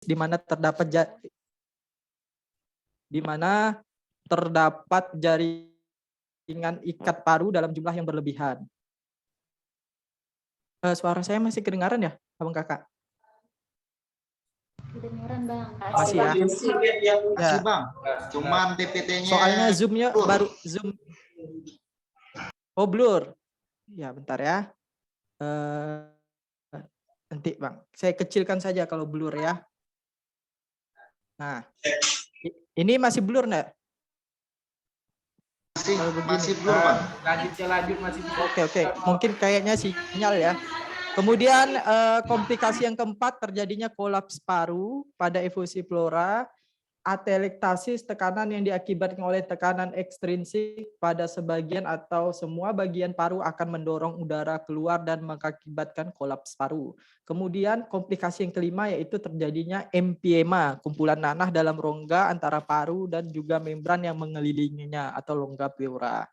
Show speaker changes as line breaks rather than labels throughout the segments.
di mana terdapat jaringan ikat paru dalam jumlah yang berlebihan. Suara saya masih kedengaran ya, Abang Kakak?
Kedengaran, Bang.
Masih ya?
Masih, Bang. Cuman PPT-nya
soalnya Zoom-nya baru Zoom. Oh, blur. Ya, bentar ya. Nanti, Bang. Saya kecilkan saja kalau blur ya. Nah, ini masih blur enggak?
masih blur, Bang.
Lanjut masih.
Oke. Mungkin kayaknya sinyal ya. Kemudian komplikasi yang keempat, terjadinya kolaps paru pada efusi pleura, atelektasis, tekanan yang diakibatkan oleh tekanan ekstrinsik pada sebagian atau semua bagian paru akan mendorong udara keluar dan mengakibatkan kolaps paru. Kemudian komplikasi yang kelima yaitu terjadinya empiema, kumpulan nanah dalam rongga antara paru dan juga membran yang mengelilinginya atau rongga pleura.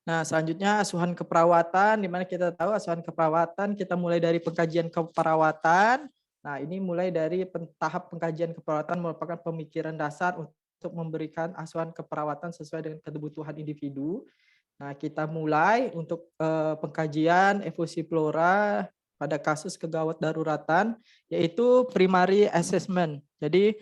Nah, selanjutnya asuhan keperawatan, di mana kita tahu asuhan keperawatan kita mulai dari pengkajian keperawatan. Nah, ini mulai dari tahap pengkajian keperawatan merupakan pemikiran dasar untuk memberikan asuhan keperawatan sesuai dengan kebutuhan individu. Nah, kita mulai untuk pengkajian efusi pleura pada kasus kegawat daruratan, yaitu primary assessment. Jadi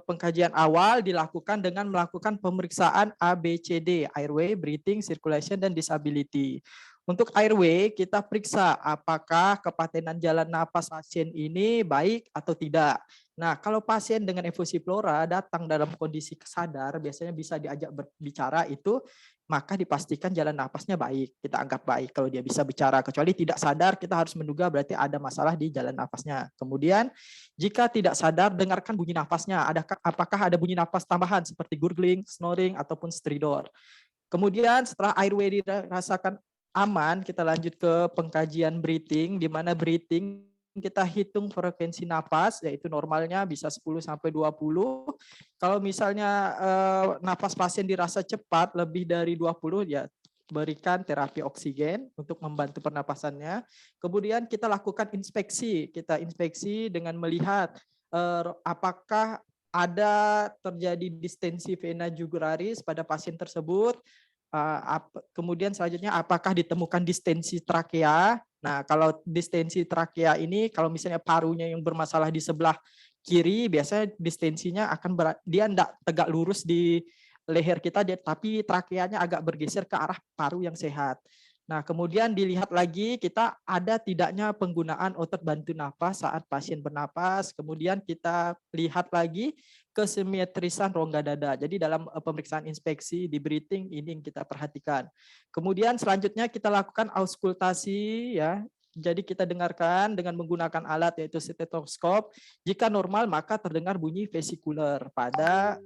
pengkajian awal dilakukan dengan melakukan pemeriksaan ABCD, airway, breathing, circulation, dan disability. Untuk airway, kita periksa apakah kepatenan jalan napas pasien ini baik atau tidak. Nah, kalau pasien dengan efusi pleura datang dalam kondisi sadar, biasanya bisa diajak berbicara itu, maka dipastikan jalan napasnya baik. Kita anggap baik kalau dia bisa bicara. Kecuali tidak sadar, kita harus menduga berarti ada masalah di jalan napasnya. Kemudian, jika tidak sadar, dengarkan bunyi napasnya. Apakah ada bunyi napas tambahan seperti gurgling, snoring, ataupun stridor. Kemudian setelah airway dirasakan aman, kita lanjut ke pengkajian breathing, di mana breathing kita hitung frekuensi napas, yaitu normalnya bisa 10 sampai 20. Kalau misalnya napas pasien dirasa cepat lebih dari 20, ya berikan terapi oksigen untuk membantu pernapasannya. Kemudian kita lakukan inspeksi. Kita inspeksi dengan melihat apakah ada terjadi distensi vena jugularis pada pasien tersebut. Kemudian selanjutnya apakah ditemukan distensi trakea. Nah, kalau distensi trakea ini kalau misalnya parunya yang bermasalah di sebelah kiri, biasanya distensinya akan dia tidak tegak lurus di leher kita, tapi trakeanya agak bergeser ke arah paru yang sehat. Nah, kemudian dilihat lagi kita ada tidaknya penggunaan otot bantu napas saat pasien bernapas. Kemudian kita lihat lagi kesimetrisan rongga dada. Jadi dalam pemeriksaan inspeksi di breathing ini yang kita perhatikan. Kemudian selanjutnya kita lakukan auskultasi ya. Jadi kita dengarkan dengan menggunakan alat yaitu stetoskop. Jika normal maka terdengar bunyi vesikuler pada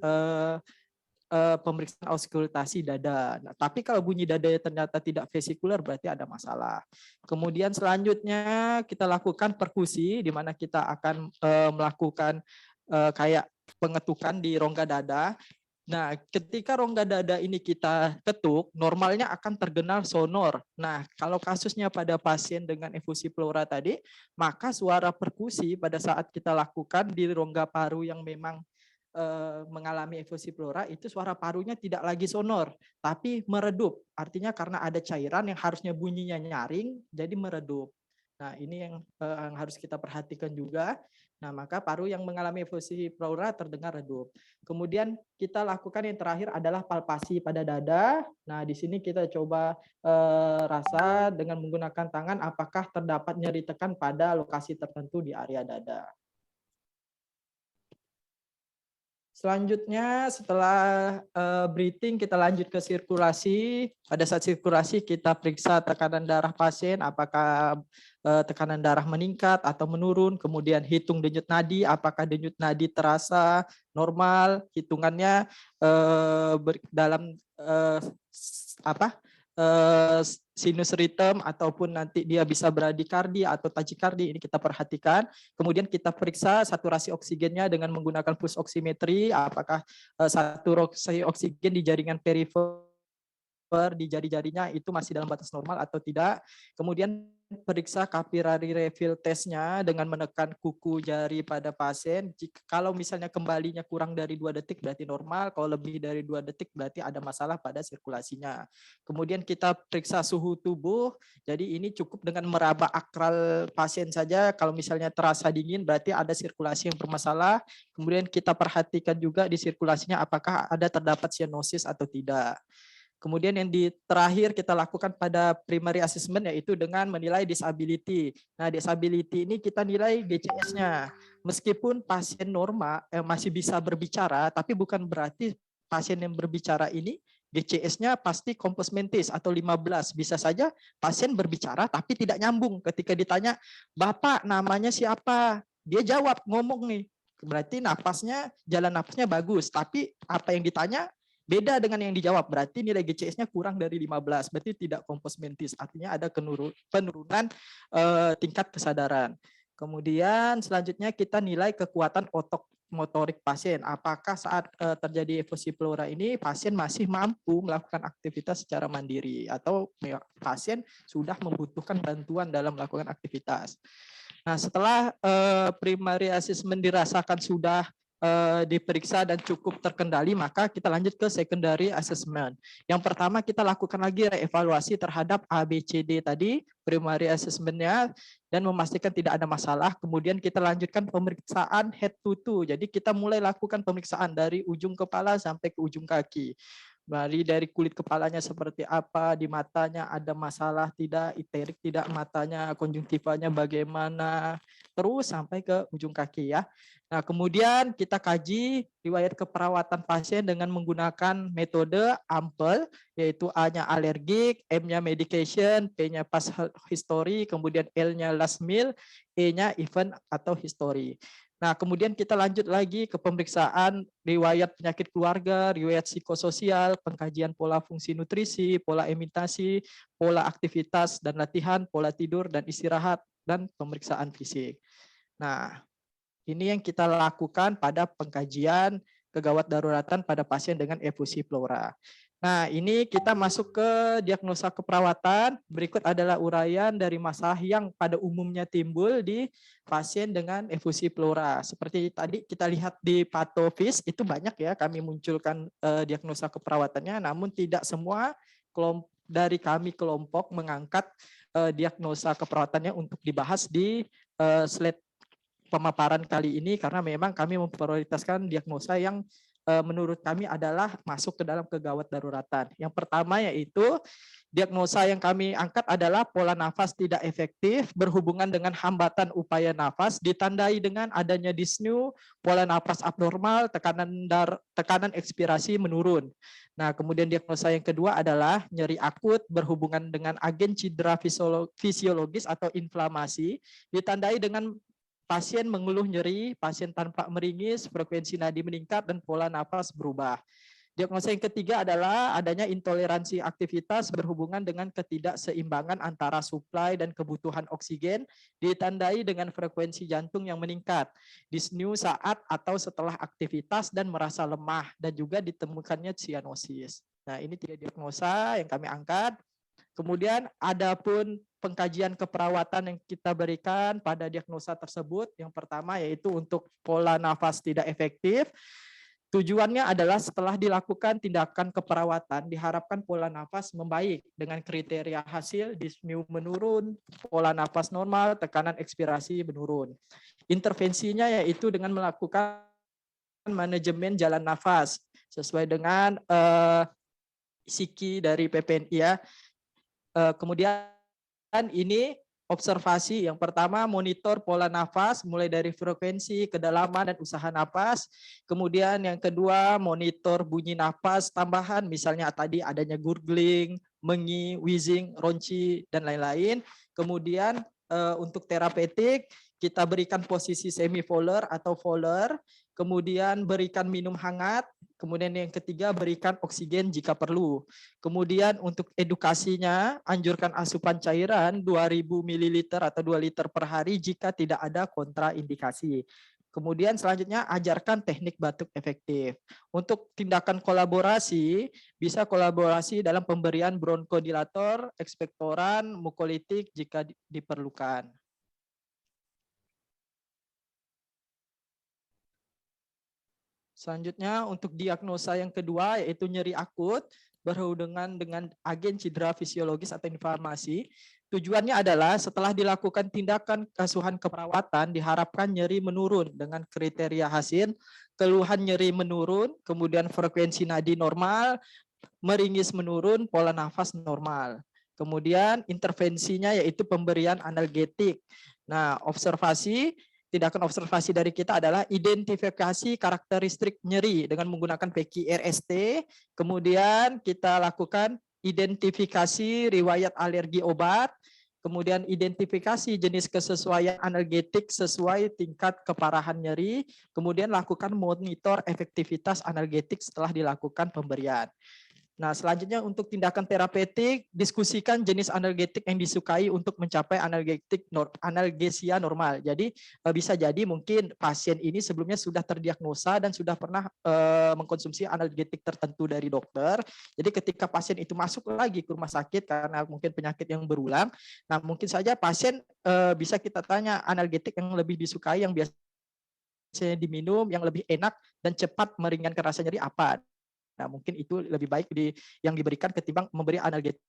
pemeriksaan auskultasi dada. Nah, tapi kalau bunyi dadanya ternyata tidak vesikuler berarti ada masalah. Kemudian selanjutnya kita lakukan perkusi di mana kita akan melakukan kayak pengetukan di rongga dada. Nah, ketika rongga dada ini kita ketuk, normalnya akan terdengar sonor. Nah, kalau kasusnya pada pasien dengan efusi pleura tadi, maka suara perkusi pada saat kita lakukan di rongga paru yang memang mengalami efusi pleura itu suara parunya tidak lagi sonor tapi meredup, artinya karena ada cairan yang harusnya bunyinya nyaring jadi meredup. Nah, ini yang harus kita perhatikan juga. Nah, maka paru yang mengalami efusi pleura terdengar redup. Kemudian kita lakukan yang terakhir adalah palpasi pada dada. Nah, di sini kita coba rasa dengan menggunakan tangan apakah terdapat nyeri tekan pada lokasi tertentu di area dada. Selanjutnya setelah breathing kita lanjut ke sirkulasi. Pada saat sirkulasi kita periksa tekanan darah pasien, apakah tekanan darah meningkat atau menurun. Kemudian hitung denyut nadi, apakah denyut nadi terasa normal. Hitungannya dalam sinus ritem ataupun nanti dia bisa bradikardi atau tachikardi, ini kita perhatikan. Kemudian kita periksa saturasi oksigennya dengan menggunakan pulse oximetry, apakah saturasi oksigen di jaringan perifer di jari-jarinya itu masih dalam batas normal atau tidak. Kemudian periksa capillary refill testnya dengan menekan kuku jari pada pasien. Kalau misalnya kembalinya kurang dari 2 detik berarti normal, kalau lebih dari 2 detik berarti ada masalah pada sirkulasinya. Kemudian kita periksa suhu tubuh, jadi ini cukup dengan meraba akral pasien saja. Kalau misalnya terasa dingin berarti ada sirkulasi yang bermasalah. Kemudian kita perhatikan juga di sirkulasinya apakah ada terdapat cyanosis atau tidak. Kemudian yang terakhir kita lakukan pada primary assessment yaitu dengan menilai disability. Nah, disability ini kita nilai GCS-nya. Meskipun pasien normal masih bisa berbicara, tapi bukan berarti pasien yang berbicara ini GCS-nya pasti compos mentis atau 15. Bisa saja pasien berbicara tapi tidak nyambung. Ketika ditanya, "Bapak namanya siapa?" Dia jawab, ngomong nih. Berarti jalan napasnya bagus, tapi apa yang ditanya beda dengan yang dijawab, berarti nilai GCS-nya kurang dari 15, berarti tidak compos mentis, artinya ada penurunan tingkat kesadaran. Kemudian selanjutnya kita nilai kekuatan otot motorik pasien. Apakah saat terjadi efusi pleura ini pasien masih mampu melakukan aktivitas secara mandiri atau pasien sudah membutuhkan bantuan dalam melakukan aktivitas. Nah, setelah primary assessment dirasakan sudah diperiksa dan cukup terkendali, maka kita lanjut ke secondary assessment. Yang pertama kita lakukan lagi reevaluasi terhadap ABCD tadi, primary assessment-nya, dan memastikan tidak ada masalah. Kemudian kita lanjutkan pemeriksaan head to toe. Jadi kita mulai lakukan pemeriksaan dari ujung kepala sampai ke ujung kaki. Dari kulit kepalanya seperti apa, di matanya ada masalah tidak, iterik tidak matanya, konjungtivanya bagaimana, terus sampai ke ujung kaki ya. Nah, kemudian kita kaji riwayat keperawatan pasien dengan menggunakan metode AMPEL, yaitu A-nya alergik, M-nya medication, P-nya past history, kemudian L-nya last meal, E-nya event atau history. Nah, kemudian kita lanjut lagi ke pemeriksaan riwayat penyakit keluarga, riwayat psikososial, pengkajian pola fungsi nutrisi, pola imitasi, pola aktivitas dan latihan, pola tidur dan istirahat, dan pemeriksaan fisik. Nah, ini yang kita lakukan pada pengkajian kegawat daruratan pada pasien dengan efusi pleura. Nah, ini kita masuk ke diagnosa keperawatan. Berikut adalah uraian dari masalah yang pada umumnya timbul di pasien dengan efusi pleura. Seperti tadi kita lihat di patofis, itu banyak ya kami munculkan diagnosa keperawatannya, namun tidak semua dari kami kelompok mengangkat diagnosa keperawatannya untuk dibahas di slide pemaparan kali ini, karena memang kami memprioritaskan diagnosa yang menurut kami adalah masuk ke dalam kegawat daruratan. Yang pertama yaitu diagnosa yang kami angkat adalah pola nafas tidak efektif berhubungan dengan hambatan upaya nafas ditandai dengan adanya dyspnea, pola nafas abnormal, tekanan ekspirasi menurun. Nah, kemudian diagnosa yang kedua adalah nyeri akut berhubungan dengan agen cedera fisiologis atau inflamasi ditandai dengan pasien mengeluh nyeri, pasien tanpa meringis, frekuensi nadi meningkat, dan pola nafas berubah. Diagnosa yang ketiga adalah adanya intoleransi aktivitas berhubungan dengan ketidakseimbangan antara suplai dan kebutuhan oksigen, ditandai dengan frekuensi jantung yang meningkat, dyspnea saat atau setelah aktivitas, dan merasa lemah, dan juga ditemukannya cyanosis. Nah, ini 3 diagnosa yang kami angkat. Kemudian adapun pengkajian keperawatan yang kita berikan pada diagnosa tersebut, yang pertama yaitu untuk pola nafas tidak efektif. Tujuannya adalah setelah dilakukan tindakan keperawatan, diharapkan pola nafas membaik dengan kriteria hasil dyspnea menurun, pola nafas normal, tekanan ekspirasi menurun. Intervensinya yaitu dengan melakukan manajemen jalan nafas sesuai dengan SIKI dari PPNI ya. Kemudian ini observasi yang pertama monitor pola nafas mulai dari frekuensi, kedalaman, dan usaha nafas. Kemudian yang kedua monitor bunyi nafas tambahan, misalnya tadi adanya gurgling, mengi, wheezing, ronci, dan lain-lain. Kemudian untuk terapeutik kita berikan posisi semi-Fowler atau Fowler, kemudian berikan minum hangat, kemudian yang ketiga berikan oksigen jika perlu. Kemudian untuk edukasinya anjurkan asupan cairan 2000 ml atau 2 liter per hari jika tidak ada kontraindikasi. Kemudian selanjutnya ajarkan teknik batuk efektif. Untuk tindakan kolaborasi, bisa kolaborasi dalam pemberian bronkodilator, ekspektoran, mukolitik jika diperlukan. Selanjutnya untuk diagnosa yang kedua yaitu nyeri akut berhubungan dengan agen cedera fisiologis atau inflamasi. Tujuannya adalah setelah dilakukan tindakan asuhan keperawatan diharapkan nyeri menurun dengan kriteria hasil, keluhan nyeri menurun, kemudian frekuensi nadi normal, meringis menurun, pola nafas normal. Kemudian intervensinya yaitu pemberian analgetik. Nah, tindakan observasi dari kita adalah identifikasi karakteristik nyeri dengan menggunakan PQRST. Kemudian kita lakukan identifikasi riwayat alergi obat. Kemudian identifikasi jenis kesesuaian analgetik sesuai tingkat keparahan nyeri. Kemudian lakukan monitor efektivitas analgetik setelah dilakukan pemberian. Nah, selanjutnya untuk tindakan terapeutik, diskusikan jenis analgetik yang disukai untuk mencapai analgesia normal. Jadi bisa jadi mungkin pasien ini sebelumnya sudah terdiagnosa dan sudah pernah mengkonsumsi analgetik tertentu dari dokter. Jadi ketika pasien itu masuk lagi ke rumah sakit karena mungkin penyakit yang berulang, nah mungkin saja pasien bisa kita tanya analgetik yang lebih disukai yang biasanya diminum, yang lebih enak dan cepat meringankan rasa nyeri apa. Nah, mungkin itu lebih baik yang diberikan ketimbang memberi analgetik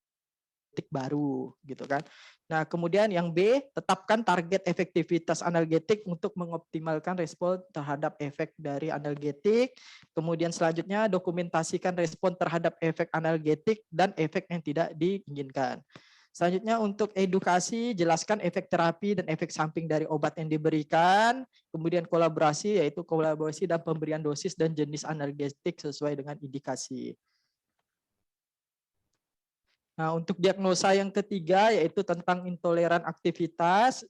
baru gitu kan. Nah, kemudian yang B, tetapkan target efektivitas analgetik untuk mengoptimalkan respon terhadap efek dari analgetik. Kemudian selanjutnya dokumentasikan respon terhadap efek analgetik dan efek yang tidak diinginkan. Selanjutnya untuk edukasi, jelaskan efek terapi dan efek samping dari obat yang diberikan. Kemudian kolaborasi, yaitu kolaborasi dan pemberian dosis dan jenis analgetik sesuai dengan indikasi. Nah, untuk diagnosa yang ketiga, yaitu tentang intoleran aktivitas.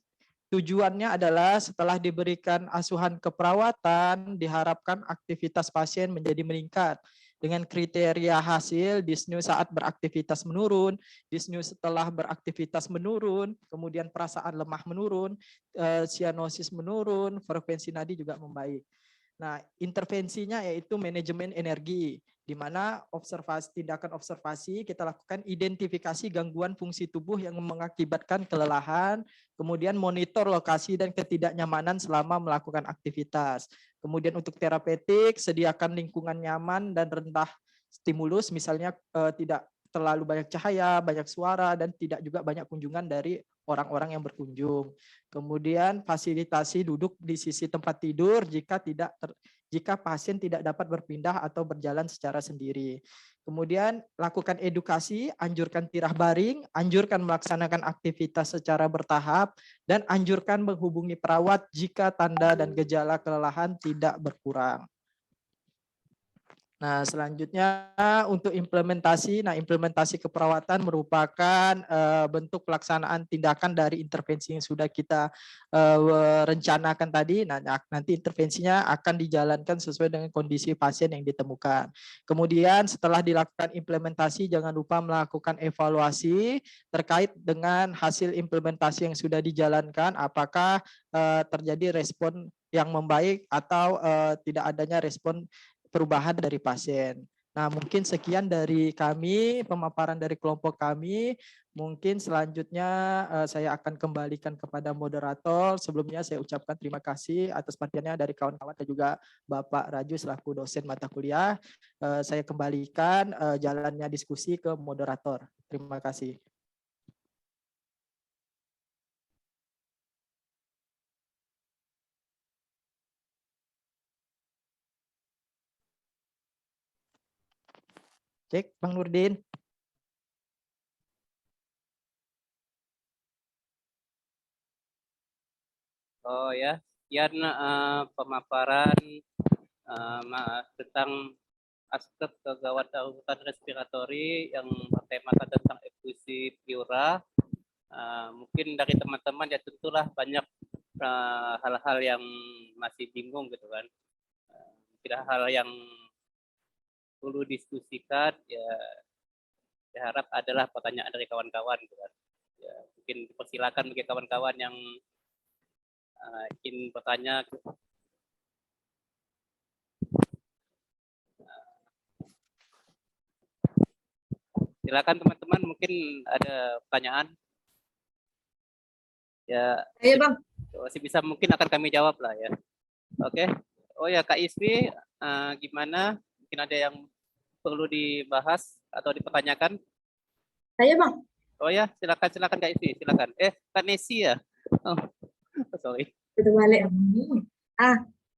Tujuannya adalah setelah diberikan asuhan keperawatan, diharapkan aktivitas pasien menjadi meningkat. Dengan kriteria hasil, dyspnea saat beraktivitas menurun, dyspnea setelah beraktivitas menurun, kemudian perasaan lemah menurun, cyanosis menurun, frekuensi nadi juga membaik. Nah, intervensinya yaitu manajemen energi, di mana tindakan observasi kita lakukan identifikasi gangguan fungsi tubuh yang mengakibatkan kelelahan, kemudian monitor lokasi dan ketidaknyamanan selama melakukan aktivitas. Kemudian untuk terapeutik, sediakan lingkungan nyaman dan rendah stimulus, misalnya tidak terlalu banyak cahaya, banyak suara, dan tidak juga banyak kunjungan dari orang-orang yang berkunjung. Kemudian fasilitasi duduk di sisi tempat tidur jika pasien tidak dapat berpindah atau berjalan secara sendiri. Kemudian lakukan edukasi, anjurkan tirah baring, anjurkan melaksanakan aktivitas secara bertahap, dan anjurkan menghubungi perawat jika tanda dan gejala kelelahan tidak berkurang. Nah, selanjutnya untuk implementasi. Nah, implementasi keperawatan merupakan bentuk pelaksanaan tindakan dari intervensi yang sudah kita rencanakan tadi. Nah, nanti intervensinya akan dijalankan sesuai dengan kondisi pasien yang ditemukan. Kemudian setelah dilakukan implementasi, jangan lupa melakukan evaluasi terkait dengan hasil implementasi yang sudah dijalankan, apakah terjadi respon yang membaik atau tidak adanya respon perubahan dari pasien. Nah, mungkin sekian dari kami, pemaparan dari kelompok kami. Mungkin selanjutnya saya akan kembalikan kepada moderator. Sebelumnya saya ucapkan terima kasih atas perhatiannya dari kawan-kawan dan juga Bapak Raju selaku dosen mata kuliah. Saya kembalikan jalannya diskusi ke moderator. Terima kasih. Cek, Bang Nurdin.
Oh ya, sekian pemaparan tentang aspek kegawat darurat respiratori yang bertemakan tentang efusi pleura. Mungkin dari teman-teman ya tentulah banyak hal-hal yang masih bingung gitu kan. Tidak hal yang perlu diskusikan ya, saya harap adalah pertanyaan dari kawan-kawan gitu kan. Ya, mungkin dipersilakan bagi kawan-kawan yang ingin bertanya Silakan teman-teman, mungkin ada pertanyaan. Ya,
Ayo Bang.
masih bisa mungkin akan kami jawab lah ya. Oke. Oh ya Kak Isri, gimana? Mungkin ada yang perlu dibahas atau dipertanyakan?
Ayo Bang.
Oh ya, silakan Kak Isri, silakan. Kak Nesi ya. Oh, sorry.
Itu balik.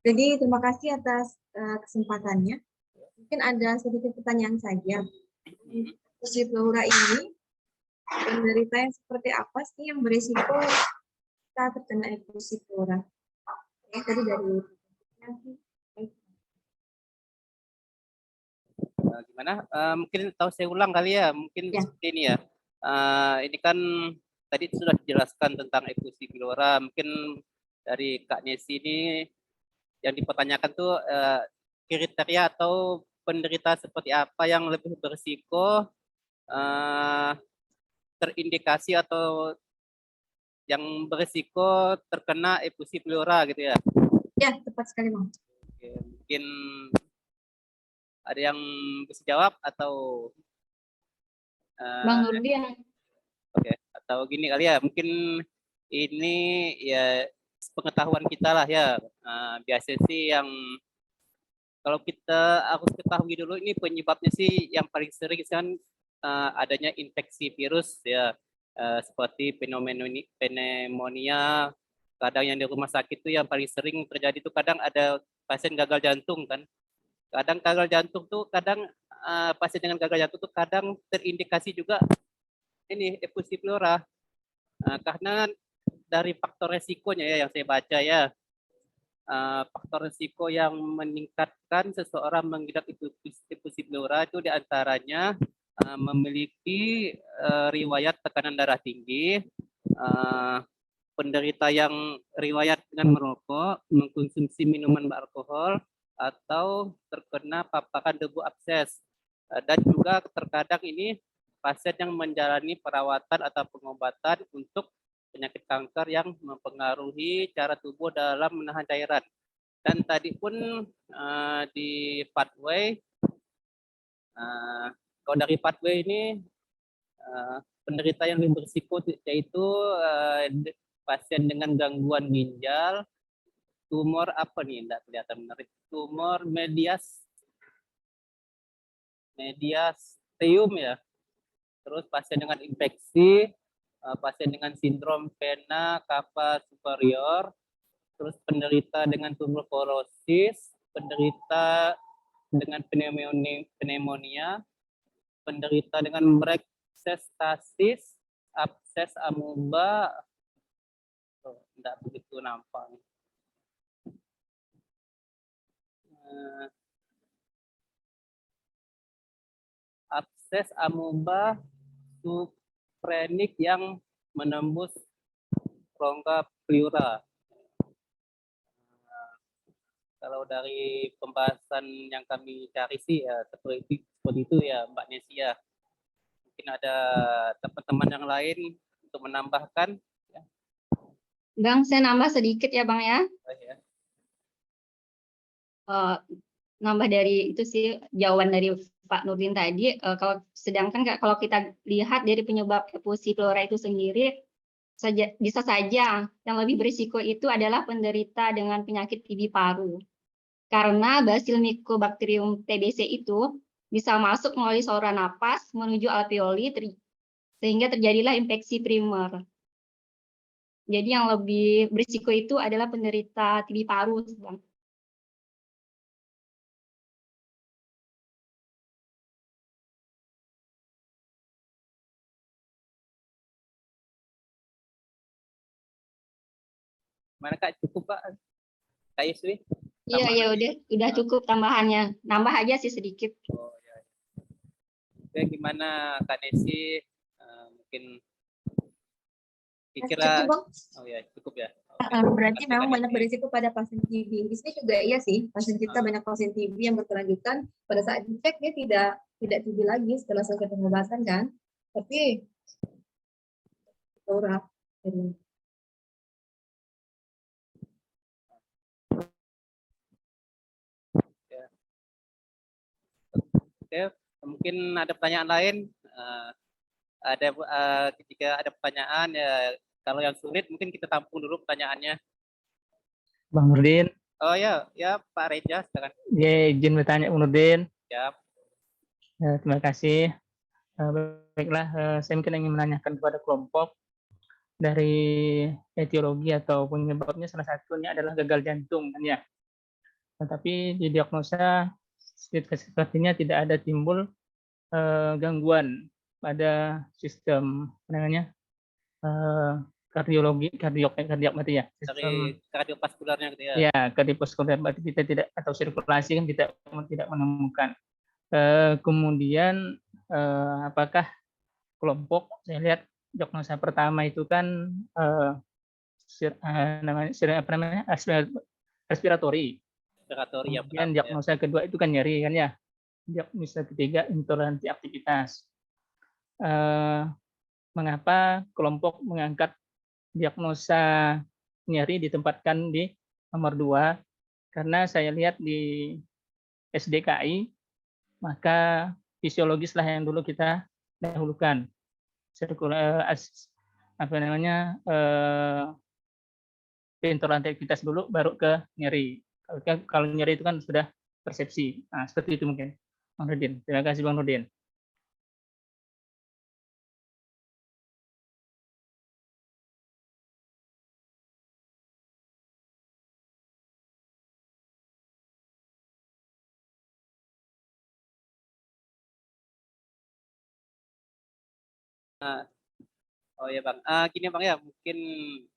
Jadi terima kasih atas kesempatannya. Mungkin ada sedikit pertanyaan saja. Efusi pleura ini penderita yang seperti apa sih yang berisiko kita terkena efusi pleura? Tadi dari
Gimana? Mungkin tahu saya ulang kali ya. Mungkin
Ya.
seperti ini ya. Ini kan tadi sudah dijelaskan tentang efusi pleura. Mungkin dari Kak Nesi ini yang dipertanyakan tuh kriteria atau penderita seperti apa yang lebih berisiko terindikasi atau yang berisiko terkena efusi pleura gitu ya.
Ya, tepat sekali Bang.
Oke, mungkin ada yang bisa jawab atau
Bang Nurdian.
Oke, atau gini kali ya, mungkin ini ya pengetahuan kita lah ya. Biasa sih yang kalau kita harus ketahui dulu ini penyebabnya sih yang paling sering kan adanya infeksi virus ya, seperti pneumonia. Kadang yang di rumah sakit itu yang paling sering terjadi itu kadang ada pasien gagal jantung kan. Kadang gagal jantung tuh kadang pasien dengan gagal jantung tuh kadang terindikasi juga ini efusi pleura. Karena dari faktor resikonya ya yang saya baca ya, faktor resiko yang meningkatkan seseorang mengidap efusi pleura itu diantaranya memiliki riwayat tekanan darah tinggi, penderita yang riwayat dengan merokok, mengkonsumsi minuman beralkohol, atau terkena paparan debu abses. Dan juga terkadang ini pasien yang menjalani perawatan atau pengobatan untuk penyakit kanker yang mempengaruhi cara tubuh dalam menahan cairan. Dan tadi pun di pathway, kalau dari pathway ini penderita yang lebih berisiko yaitu pasien dengan gangguan ginjal, tumor apa nih, tidak kelihatan menarik, tumor mediastinum ya, terus pasien dengan infeksi, pasien dengan sindrom vena cava superior, terus penderita dengan tuberkulosis, penderita dengan pneumonia, penderita dengan brexestasis, abses amuba, tidak begitu nampak. Abses amuba suprenik yang menembus rongga pleura. Kalau dari pembahasan yang kami cari sih ya seperti itu ya Mbak Nesi ya. Mungkin ada teman-teman yang lain untuk menambahkan. Ya.
Bang, saya nambah sedikit ya Bang ya.
Ya.
Nambah dari itu sih jawaban dari Pak Nurdin tadi. Sedangkan kalau kita lihat dari penyebab efusi pleura itu sendiri, bisa saja yang lebih berisiko itu adalah penderita dengan penyakit TB paru. Karena basil Mycobacterium TBC itu bisa masuk melalui saluran napas menuju alveoli sehingga terjadilah infeksi primer. Jadi yang lebih berisiko itu adalah penderita TB paru, Bang.
Mana Kak, cukup Kak? Kak Yusri?
Iya, udah cukup tambahannya. Nambah aja sih sedikit.
Oh, ya. Oke, gimana Kak Nesi? Mungkin kira-kira
Cukup, Bang.
Oh ya, cukup ya.
Berarti memang banyak berisiko pada pasien TB. Di sini juga iya sih, pasien kita banyak pasien TB yang berkelanjutan pada saat dicek dia tidak TB lagi setelah selesai pengobatan kan. Tapi pleura.
Oke, mungkin ada pertanyaan lain. Ketika ada pertanyaan ya, kalau yang sulit mungkin kita tampung dulu pertanyaannya.
Bang Nurdin.
Oh ya, Pak Reja, silakan.
Ya, izin bertanya Bang Nurdin.
Ya.
Terima kasih. Baiklah, saya mungkin ingin menanyakan kepada kelompok dari etiologi atau penyebabnya salah satunya adalah gagal jantung kan ya. Tetapi di diagnosa sepertinya tidak ada timbul gangguan pada sistem kardiak berarti ya.
Dari kardiovaskularnya gitu ya.
Ya, kardiovaskular berarti kita tidak, atau sirkulasi kan kita tidak menemukan. Kemudian apakah kelompok, saya lihat diagnosa pertama itu kan respiratori. Kemudian diagnosa kedua itu kan nyeri kan ya. Diagnosa ketiga intoleransi aktivitas. Mengapa kelompok mengangkat diagnosa nyeri ditempatkan di nomor 2? Karena saya lihat di SDKI maka fisiologislah yang dulu kita dahulukan. Intoleransi aktivitas dulu, baru ke nyeri. Kalau nyeri itu kan sudah persepsi. Nah, seperti itu mungkin, Bang Nurdin. Terima kasih, Bang Nurdin.
Oh ya Bang, gini Bang ya, mungkin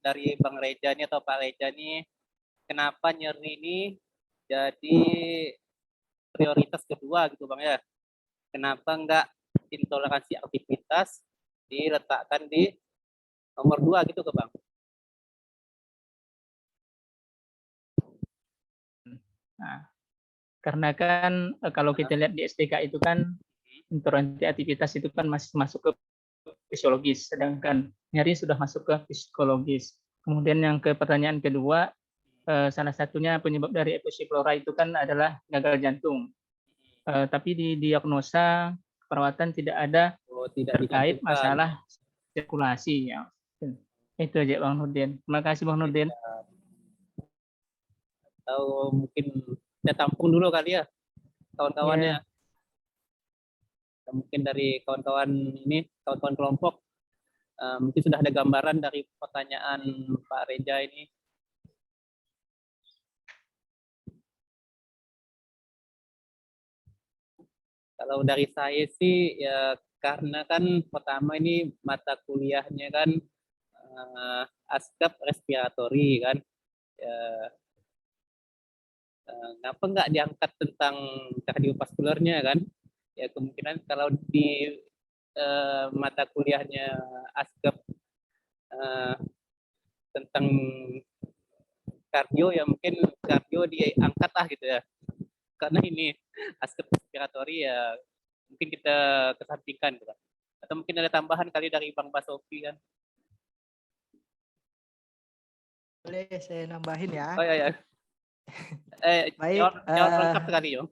dari Bang Reja ini atau Pak Reja ini, kenapa nyeri ini jadi prioritas kedua gitu Bang ya? Kenapa enggak intoleransi aktivitas diletakkan di nomor 2 gitu ke Bang?
Nah, karena kan kalau kita lihat di STK itu kan intoleransi aktivitas itu kan masih masuk ke fisiologis, sedangkan nyeri sudah masuk ke psikologis. Kemudian yang ke pertanyaan kedua, salah satunya penyebab dari efusi pleura itu kan adalah gagal jantung. Tapi di diagnosa perawatan tidak ada terkait masalah sirkulasi. Ya. Itu aja Bang Nurdin. Terima kasih Bang Nurdin.
Atau mungkin kita tampung dulu kali ya kawan-kawannya. Yeah. Mungkin dari kawan-kawan ini, kawan-kawan kelompok, mungkin sudah ada gambaran dari pertanyaan Pak Reja ini. Kalau dari saya sih ya, karena kan pertama ini mata kuliahnya kan ASKAP respiratori kan. Ya, kenapa nggak diangkat tentang kardiovaskularnya kan? Ya kemungkinan kalau di mata kuliahnya ASKAP tentang kardio ya mungkin kardio diangkat lah gitu ya, karena ini ASKAP respiratori ya mungkin kita kesampingkan gitu kan. Atau mungkin ada tambahan kali dari Bang Basofi kan.
Boleh saya nambahin ya.
Oh ya.
Baik,
jawab lengkap sekali yo.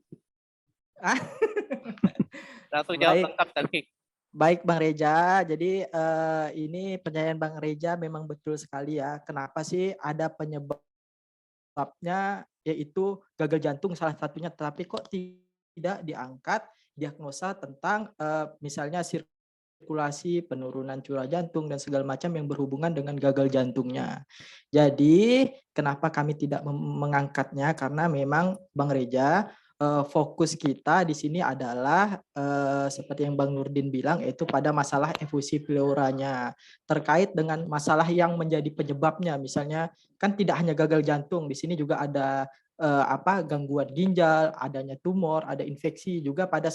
Langsung jawab lengkap tadi.
Baik Bang Reja, jadi ini pertanyaan Bang Reja memang betul sekali ya. Kenapa sih ada penyebabnya yaitu gagal jantung salah satunya, tetapi kok tidak diangkat diagnosa tentang misalnya sirkulasi, penurunan curah jantung dan segala macam yang berhubungan dengan gagal jantungnya. Jadi kenapa kami tidak mengangkatnya, karena memang Bang Reja fokus kita di sini adalah seperti yang Bang Nurdin bilang, yaitu pada masalah efusi pleuranya terkait dengan masalah yang menjadi penyebabnya. Misalnya kan tidak hanya gagal jantung, di sini juga ada gangguan ginjal, adanya tumor, ada infeksi juga pada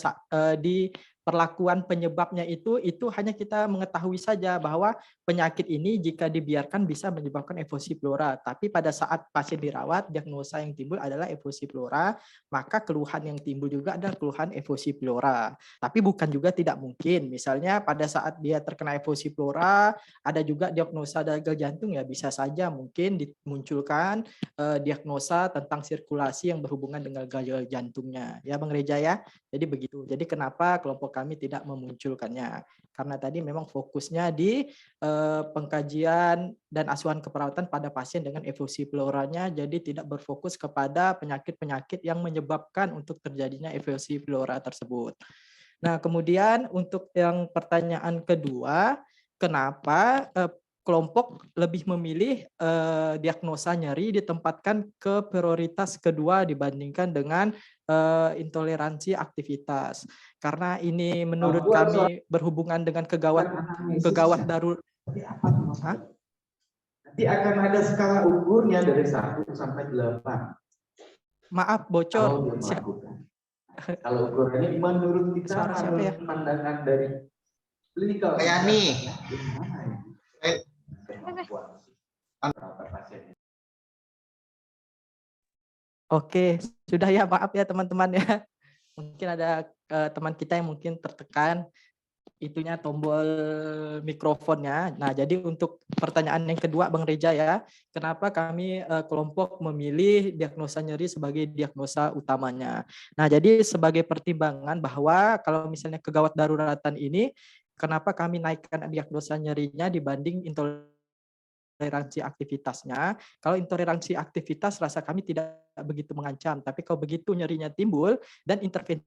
di perlakuan penyebabnya itu hanya kita mengetahui saja bahwa penyakit ini jika dibiarkan bisa menyebabkan efusi pleura. Tapi pada saat pasien dirawat, diagnosa yang timbul adalah efusi pleura, maka keluhan yang timbul juga adalah keluhan efusi pleura. Tapi bukan juga tidak mungkin. Misalnya pada saat dia terkena efusi pleura, ada juga diagnosa gagal jantung, ya bisa saja mungkin dimunculkan diagnosa tentang sirkulasi yang berhubungan dengan gagal jantungnya. Ya Bang Reja ya. Jadi begitu. Jadi kenapa kelompok kami tidak memunculkannya. Karena tadi memang fokusnya di pengkajian dan asuhan keperawatan pada pasien dengan evolusi floranya, jadi tidak berfokus kepada penyakit-penyakit yang menyebabkan untuk terjadinya evolusi flora tersebut. Nah, kemudian untuk yang pertanyaan kedua, kenapa kelompok lebih memilih diagnosa nyeri ditempatkan ke prioritas kedua dibandingkan dengan intoleransi aktivitas. Karena ini menurut kami berhubungan dengan kegawat darurat.
Nanti akan ada skala ukurnya dari 1 sampai 8.
Maaf,
Kalau
bocor.
dia melakukan. Kalau ukurannya menurut kita,
Suara siapa ya?
pandangan dari klinikal.
Kayak nih.
Oke, sudah ya, maaf ya teman-teman ya. Mungkin ada teman kita yang mungkin tertekan itunya tombol mikrofonnya. Nah, jadi untuk pertanyaan yang kedua Bang Reja ya, kenapa kami kelompok memilih diagnosa nyeri sebagai diagnosa utamanya. Nah, jadi sebagai pertimbangan bahwa kalau misalnya kegawat daruratan ini, kenapa kami naikkan diagnosa nyerinya dibanding intoleransi aktivitasnya. Kalau intoleransi aktivitas rasa kami tidak begitu mengancam, tapi kalau begitu nyerinya timbul dan intervensi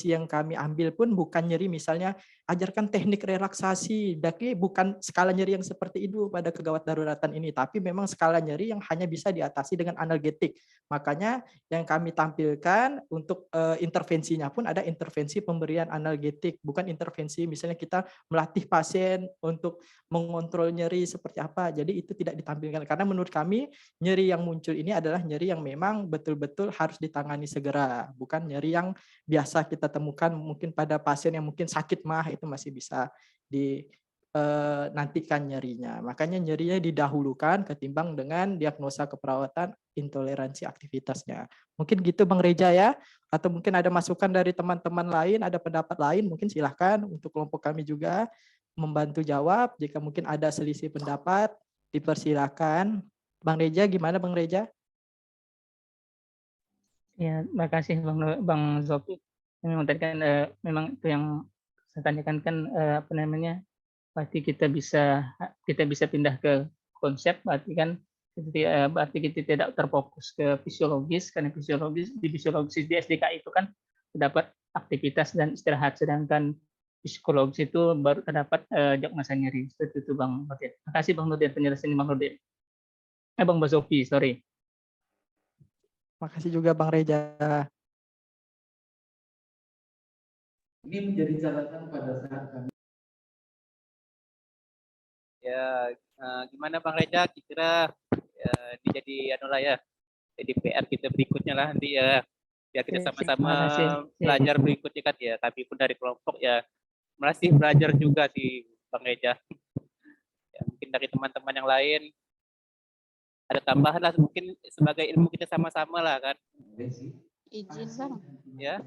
yang kami ambil pun bukan nyeri misalnya ajarkan teknik relaksasi, tapi bukan skala nyeri yang seperti itu pada kegawat daruratan ini, tapi memang skala nyeri yang hanya bisa diatasi dengan analgetik. Makanya yang kami tampilkan untuk intervensinya pun ada intervensi pemberian analgetik, bukan intervensi misalnya kita melatih pasien untuk mengontrol nyeri seperti apa. Jadi itu tidak ditampilkan karena menurut kami nyeri yang muncul ini adalah nyeri yang memang betul-betul harus ditangani segera, bukan nyeri yang biasa kita temukan mungkin pada pasien yang mungkin sakit mah itu masih bisa dinantikan nyerinya. Makanya nyerinya didahulukan ketimbang dengan diagnosa keperawatan intoleransi aktivitasnya. Mungkin gitu Bang Reja ya, atau mungkin ada masukan dari teman-teman lain, ada pendapat lain, mungkin silahkan untuk kelompok kami juga membantu jawab. Jika mungkin ada selisih pendapat, dipersilakan. Bang Reja, gimana Bang Reja?
Ya, terima kasih Bang Zoki. Memang tadi kan memang itu yang saya tanyakan kan apa namanya, berarti kita bisa pindah ke konsep, berarti kan berarti kita tidak terfokus ke fisiologis, karena di fisiologis di SDK itu kan terdapat aktivitas dan istirahat, sedangkan psikologis itu baru terdapat diagnosa nyeri. Seperti itu Bang Nurdin. Terima kasih Bang Nurdin penjelasan Bang Nurdin. Bang Zoki, sorry.
Makasih juga Bang Reja.
Ini menjadi catatan pada saat kami.
Ya, gimana Bang Reja? Kira ini jadi ya, jadi PR kita berikutnya lah nanti ya, biar kita sama-sama belajar berikutnya kan ya. Kami pun dari kelompok ya masih belajar juga sih Bang Reja. Ya, mungkin dari teman-teman yang lain ada tambahan lah, mungkin sebagai ilmu kita sama-sama lah kan.
Izin Bang.
Ya.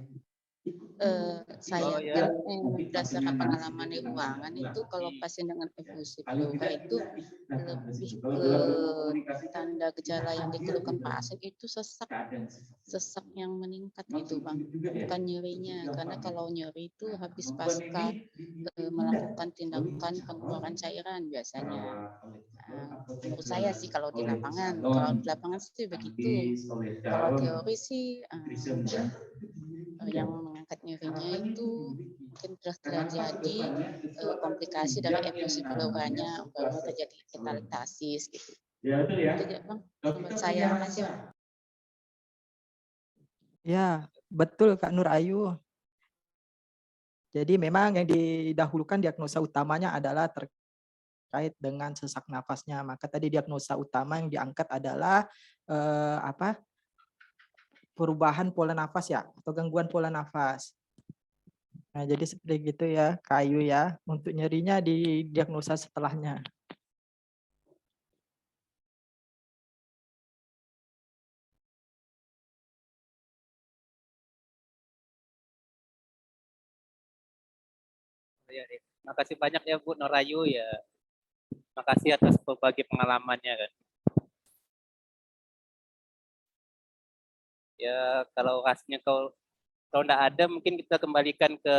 Saya kan berdasarkan pengalaman di ruangan itu kalau pasien dengan evolusi pleura itu lebih ke tanda gejala yang dikeluhkan pasien itu sesak yang meningkat gitu Bang, bukan nyerinya, karena kalau nyeri itu habis pasca melakukan tindakan pengeluaran cairan biasanya. Menurut saya sih kalau di lapangan sih begitu. Kalau teori sih mungkin yang mengangkat nyerinya itu mungkin telah terjadi komplikasi dari evolusi pleuranya, baru terjadi petalektasis gitu. Itu ya Bang, menurut saya. Makasih Bang.
Ya, betul Kak Nur Ayu. Jadi memang yang didahulukan diagnosa utamanya adalah terkait dengan sesak nafasnya. Maka tadi diagnosa utama yang diangkat adalah perubahan pola nafas ya, atau gangguan pola nafas. Nah, jadi seperti gitu ya, Kak Ayu ya. Untuk nyerinya di diagnosa setelahnya.
Ya, terima kasih banyak ya Bu Norayu ya. Terima kasih atas berbagi pengalamannya kan. Ya kalau Kalau tidak ada, mungkin kita kembalikan ke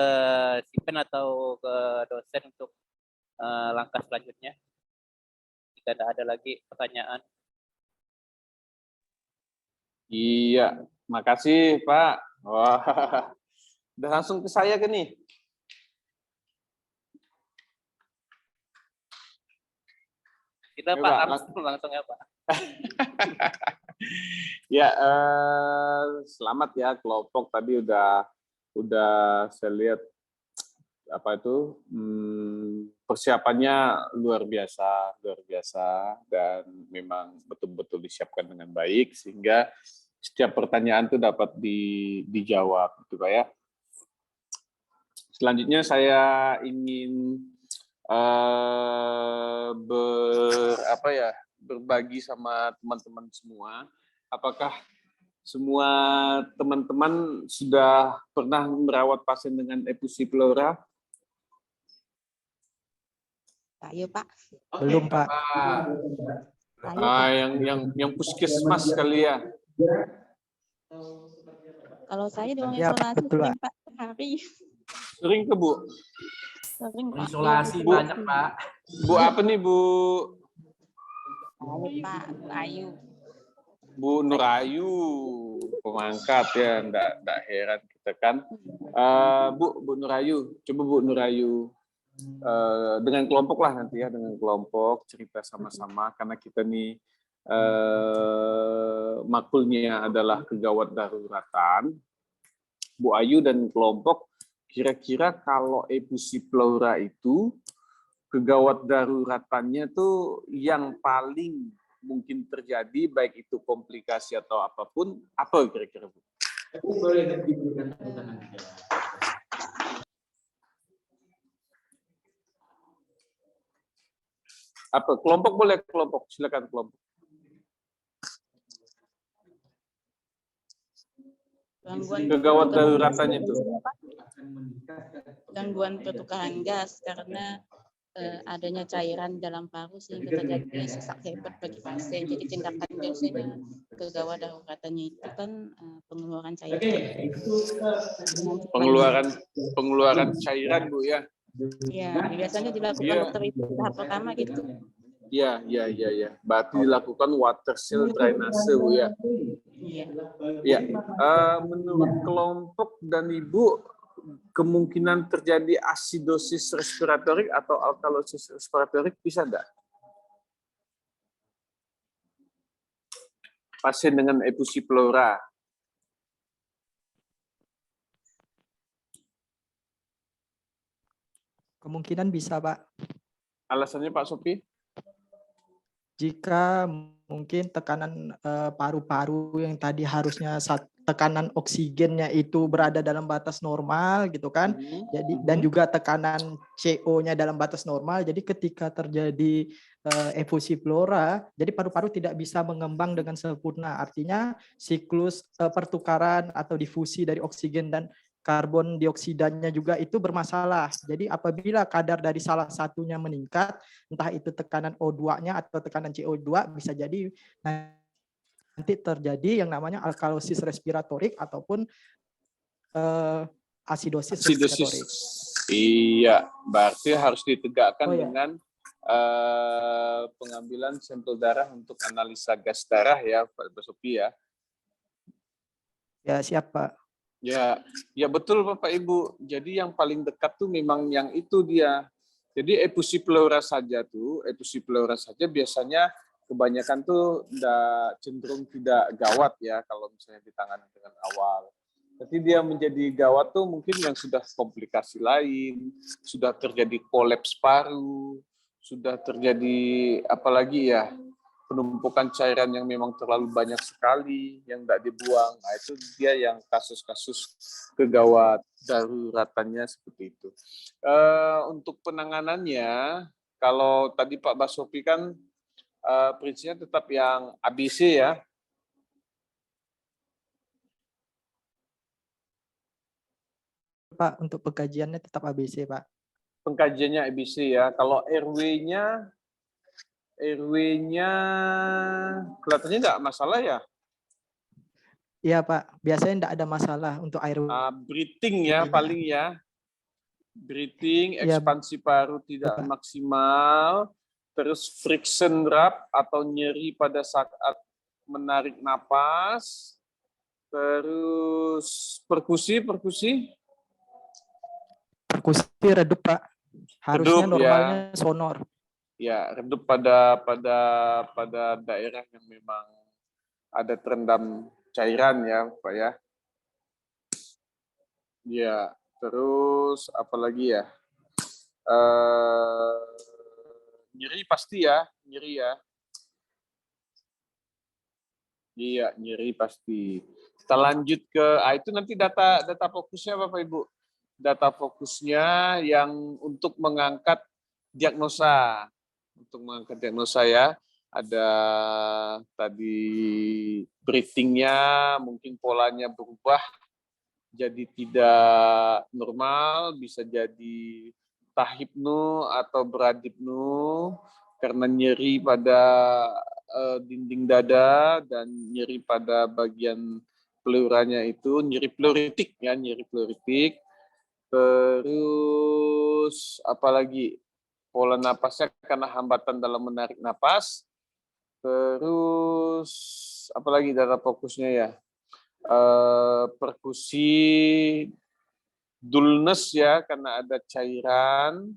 Sipen atau ke dosen untuk langkah selanjutnya. Jika tidak ada lagi pertanyaan.
Iya, makasih Pak. Wah, udah langsung ke saya kan nih.
Kita
Ya,
Pak,
Pak,
langsung ya Pak.
Ya, selamat ya kelompok tadi udah saya lihat apa itu persiapannya luar biasa dan memang betul-betul disiapkan dengan baik sehingga setiap pertanyaan itu dapat dijawab gitu Pak ya. Selanjutnya saya ingin berbagi sama teman-teman semua. Apakah semua teman-teman sudah pernah merawat pasien dengan efusi pleura?
Ayo Pak.
Belum, Pak.
Yang puskesmas kali ya.
Kalau saya di ruang
Ya,
isolasi
betul,
sering Pak hari.
Sering ke Bu?
Sering Pak.
Isolasi
Bu.
banyak, Pak.
Bu apa nih Bu?
Ayo Pak, ayo.
Bu Nurayu, pemangkat ya, enggak heran kita kan. Bu Nurayu, coba Bu Nurayu dengan kelompok lah nanti ya, dengan kelompok cerita sama-sama karena kita nih makulnya adalah kegawat daruratan. Bu Ayu dan kelompok kira-kira kalau efusi pleura itu kegawat daruratannya tuh yang paling mungkin terjadi baik itu komplikasi atau apapun, apa kira-kira Bu? Apa kelompok boleh kelompok, silakan kelompok. Kegawat daruratannya itu.
Gangguan pertukaran gas karena adanya cairan dalam paru sehingga terjadi sesak hebat bagi pasien. Jadi tindakan biasanya kegawat daruratannya itu kan pengeluaran cairan.
Pengeluaran cairan Bu ya.
Ya, biasanya dilakukan dokter itu tahap pertama gitu.
Ya. Berarti dilakukan water cell drainase Bu ya.
Iya.
Ya. Menurut kelompok dan Ibu kemungkinan terjadi asidosis respiratorik atau alkalosis respiratorik bisa enggak? Pasien dengan efusi pleura.
Kemungkinan bisa, Pak.
Alasannya Pak Sopi?
Jika mungkin tekanan paru-paru yang tadi harusnya tekanan oksigennya itu berada dalam batas normal gitu kan. Jadi dan juga tekanan CO-nya dalam batas normal. Jadi ketika terjadi efusi pleura, jadi paru-paru tidak bisa mengembang dengan sempurna. Artinya siklus pertukaran atau difusi dari oksigen dan karbon dioksidannya juga itu bermasalah. Jadi apabila kadar dari salah satunya meningkat, entah itu tekanan O2-nya atau tekanan CO2, bisa jadi nanti terjadi yang namanya alkalosis respiratorik ataupun asidosis respiratorik.
Iya, berarti harus ditegakkan dengan pengambilan sampel darah untuk analisa gas darah ya, Pak Sopi ya.
Ya, siap Pak.
Ya betul Bapak Ibu. Jadi yang paling dekat tuh memang yang itu dia. Jadi efusi pleura saja biasanya kebanyakan tuh cenderung tidak gawat ya kalau misalnya ditangani dengan awal. Tapi dia menjadi gawat tuh mungkin yang sudah komplikasi lain, sudah terjadi kolaps paru, sudah terjadi apalagi ya penumpukan cairan yang memang terlalu banyak sekali yang tidak dibuang. Nah, itu dia yang kasus-kasus kegawat daruratannya seperti itu. Untuk penanganannya, kalau tadi Pak Basopi kan prinsipnya tetap yang ABC ya.
Pak, untuk pengkajiannya tetap ABC, Pak.
Pengkajiannya ABC ya. Kalau RW-nya kelihatannya nggak masalah ya?
Iya Pak, biasanya tidak ada masalah untuk air.
Breathing ya paling ya. Breathing,
Iya,
ekspansi paru tidak
Pak.
maksimal, terus friction rub atau nyeri pada saat menarik napas, terus perkusi
Redup Pak. Harusnya
Redup, ya.
normalnya sonor.
Ya, redup pada daerah yang memang ada terendam cairan ya, Pak ya. Ya, terus apalagi ya? Nyeri pasti ya, nyeri ya. Iya, nyeri pasti. Kita lanjut ke, itu nanti data fokusnya Bapak Ibu. Data fokusnya yang untuk mengangkat diagnosa. Untuk mengangkat diagnosa ya. Ada tadi breathing-nya, mungkin polanya berubah jadi tidak normal, bisa jadi tahipnu atau beradipnu karena nyeri pada dinding dada dan nyeri pada bagian pleuranya itu, nyeri pleuritik ya, nyeri pleuritik. Terus apalagi pola napasnya karena hambatan dalam menarik napas. Terus apalagi data fokusnya ya, perkusi dullness ya karena ada cairan,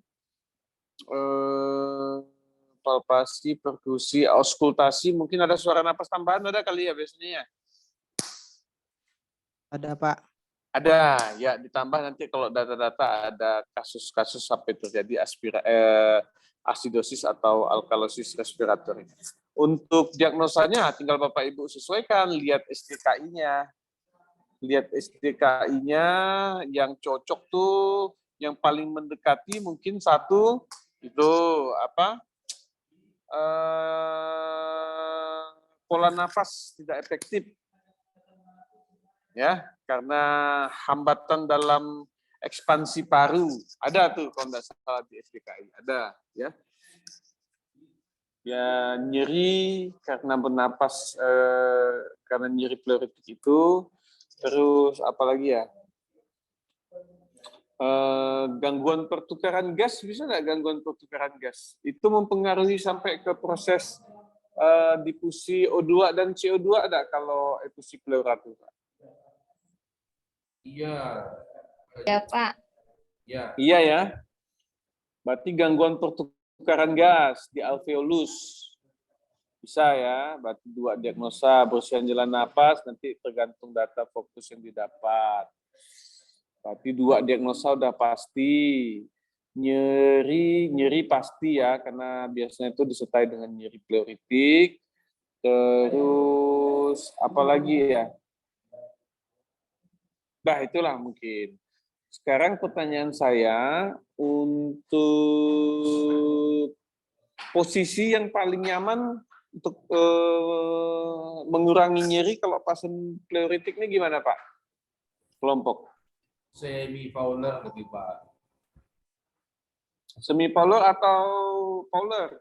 palpasi, perkusi, auskultasi, mungkin ada suara napas tambahan ada kali ya biasanya ya?
Ada Pak.
Ada, ya ditambah nanti kalau data-data ada kasus-kasus sampai terjadi asidosis atau alkalosis respiratori. Untuk diagnosanya tinggal Bapak Ibu sesuaikan, lihat STKI-nya. Lihat STKI-nya yang cocok tuh, yang paling mendekati mungkin satu itu apa? Pola nafas tidak efektif. Ya, karena hambatan dalam ekspansi paru. Ada tuh kalau tidak salah di SDKI, ada ya. Ya nyeri karena bernapas karena nyeri pleuritik itu. Terus apalagi ya? Gangguan pertukaran gas, bisa nggak gangguan pertukaran gas? Itu mempengaruhi sampai ke proses difusi O2 dan CO2 ada kalau efusi pleura itu, Pak?
Iya.
Ya Pak.
Ya.
Iya ya. Berarti gangguan pertukaran gas di alveolus. Bisa ya, berarti 2 diagnosa, bersihan jalan napas, nanti tergantung data fokus yang didapat. Berarti 2 diagnosa udah pasti. Nyeri pasti ya, karena biasanya itu disertai dengan nyeri pleuritik. Terus apalagi ya? Nah, itulah mungkin. Sekarang pertanyaan saya, untuk posisi yang paling nyaman untuk mengurangi nyeri kalau pasien pleuritik ini gimana Pak? Kelompok.
Semi-fowler lebih baik.
Semi-fowler atau fowler?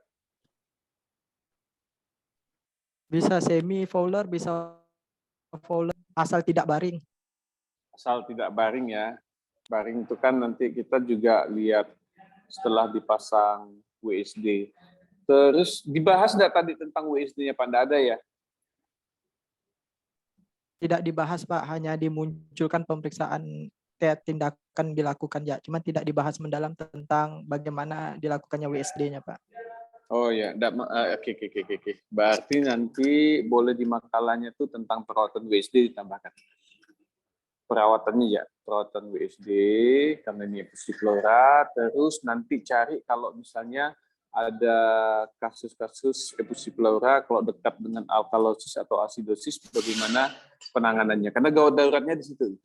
Bisa semi fowler, bisa fowler, asal tidak baring.
Asal tidak baring ya. Baring itu kan nanti kita juga lihat setelah dipasang WSD. Terus dibahas nggak tadi tentang WSD-nya Pak? Nggak ada ya?
Tidak dibahas Pak, hanya dimunculkan pemeriksaan tindakan dilakukan ya, cuma tidak dibahas mendalam tentang bagaimana dilakukannya WSD-nya Pak.
Oh ya, oke. Berarti nanti boleh di makalahnya tuh tentang perawatan WSD ditambahkan. Perawatannya ya, perawatan WSD, karena ini efusi pleura, terus nanti cari kalau misalnya ada kasus-kasus efusi pleura, kalau dekat dengan alkalosis atau asidosis, bagaimana penanganannya. Karena gawat daruratnya di situ.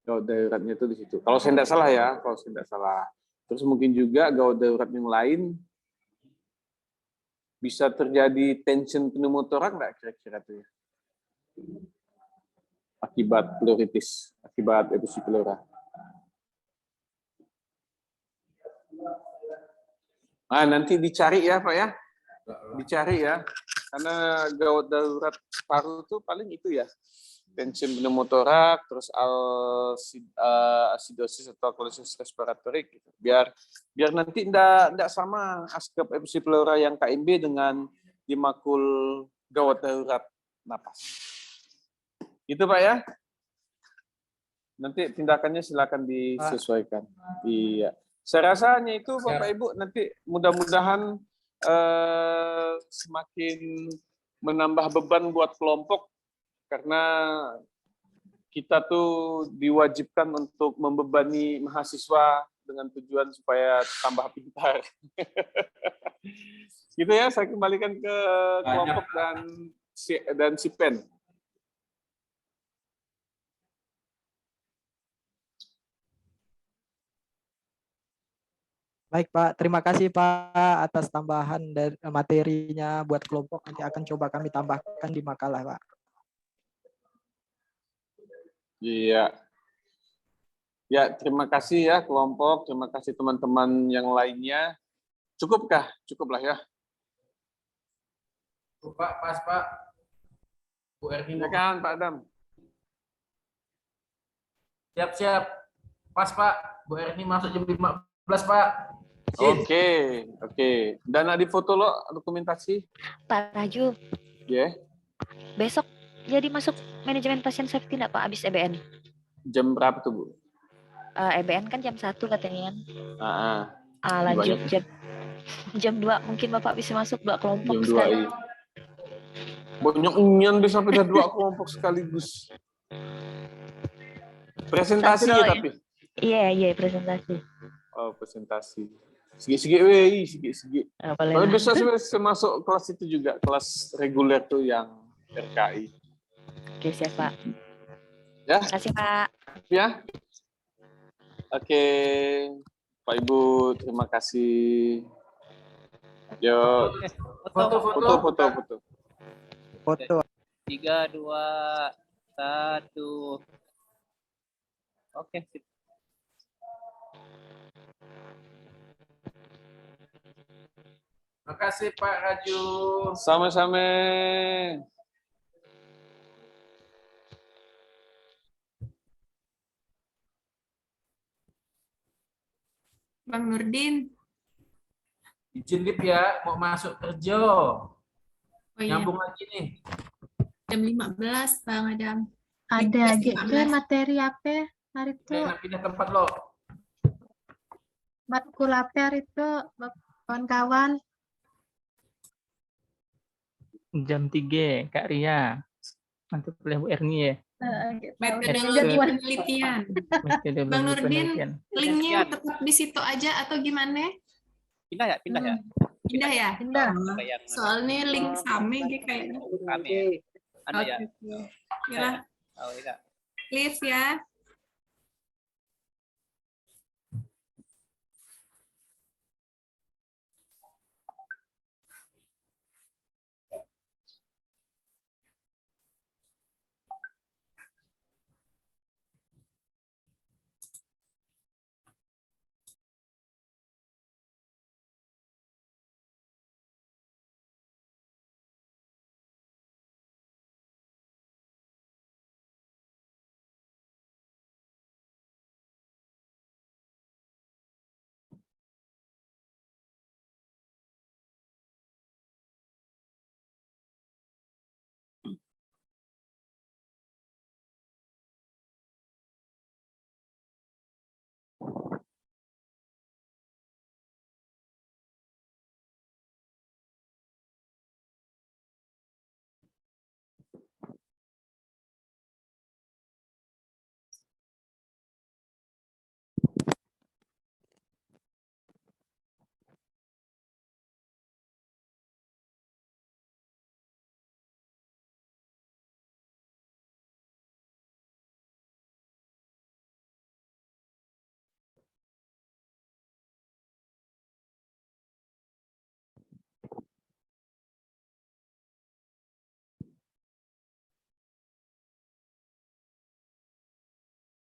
Gawat daruratnya itu di situ. Kalau saya tidak salah ya, kalau saya tidak salah. Terus mungkin juga gawat darurat yang lain, bisa terjadi tension pneumotorak nggak kira-kira tuh ya? Akibat pleuritis, akibat efusi pleura. Nah, nanti dicari ya Pak ya, dicari ya, karena gawat darurat paru itu paling itu ya, tension pneumotorak, terus acidosis atau alkalosis respiratorik gitu. Biar nanti enggak sama askep efusi pleura yang KMB dengan dimakul gawat darurat napas. Itu Pak ya. Nanti tindakannya silakan disesuaikan. Iya. Saya rasa hanya itu Bapak Ibu, nanti mudah-mudahan semakin menambah beban buat kelompok karena kita tuh diwajibkan untuk membebani mahasiswa dengan tujuan supaya tambah pintar. Gitu ya, saya kembalikan ke kelompok dan si Pen.
Baik Pak, terima kasih Pak atas tambahan dari materinya buat kelompok. Nanti akan coba kami tambahkan di makalah Pak.
Iya. Ya, terima kasih ya kelompok, terima kasih teman-teman yang lainnya. Cukupkah? Cukuplah ya.
Pak, pas Pak. Bu Erni
Ya kan Pak Adam?
siap-siap. Pas Pak, Bu Erni masuk jam 15 Pak.
Oke. Dana di foto lo dokumentasi.
Pak Raju,
Ya.
besok jadi masuk manajemen pasien safety enggak Pak abis EBN?
Jam berapa tuh Bu?
EBN kan jam 1 katanya.
Banyak.
Lanjut jam 2 mungkin Bapak bisa masuk 2 kelompok
Jam 2
sekali.
iya. Banyak unian bisa sampai 2 kelompok sekaligus. Presentasi
Satu
ya
doang
tapi.
Iya presentasi.
Oh, presentasi. Sigi-sigi weh, sigi-sigi.
Boleh
Tapi
lah.
besok saya masuk kelas itu juga, kelas reguler tuh yang RKI.
Oke siap Pak.
Ya.
Terima kasih Pak.
Ya. Oke, Pak Ibu, terima kasih. Yo, foto.
Foto.
3, 2, 1. Oke, sip.
Makasih Pak Raju.
Sama-sama.
Bang Nurdin.
Izin Lip ya, mau masuk kerja.
Oh, iya.
Nyambung lagi nih.
Jam 15 Bang Adam.
Ada
Jam
gitu
15.
materi apa hari itu?
Enak pindah tempat lo.
Matkul apa hari itu kawan-kawan?
Jam 3 Kak Ria. Nanti boleh Bu Erni ya.
Metodologi penelitian.
Metodologi
Bang Nurdin,
penelitian.
linknya tetap di situ aja atau gimana?
Pindah ya.
Pindah ya?
Pindah.
Soalnya link same gitu kayaknya.
Kami. Ada ya.
Oke. Ya.
Oh, iya.
Live ya.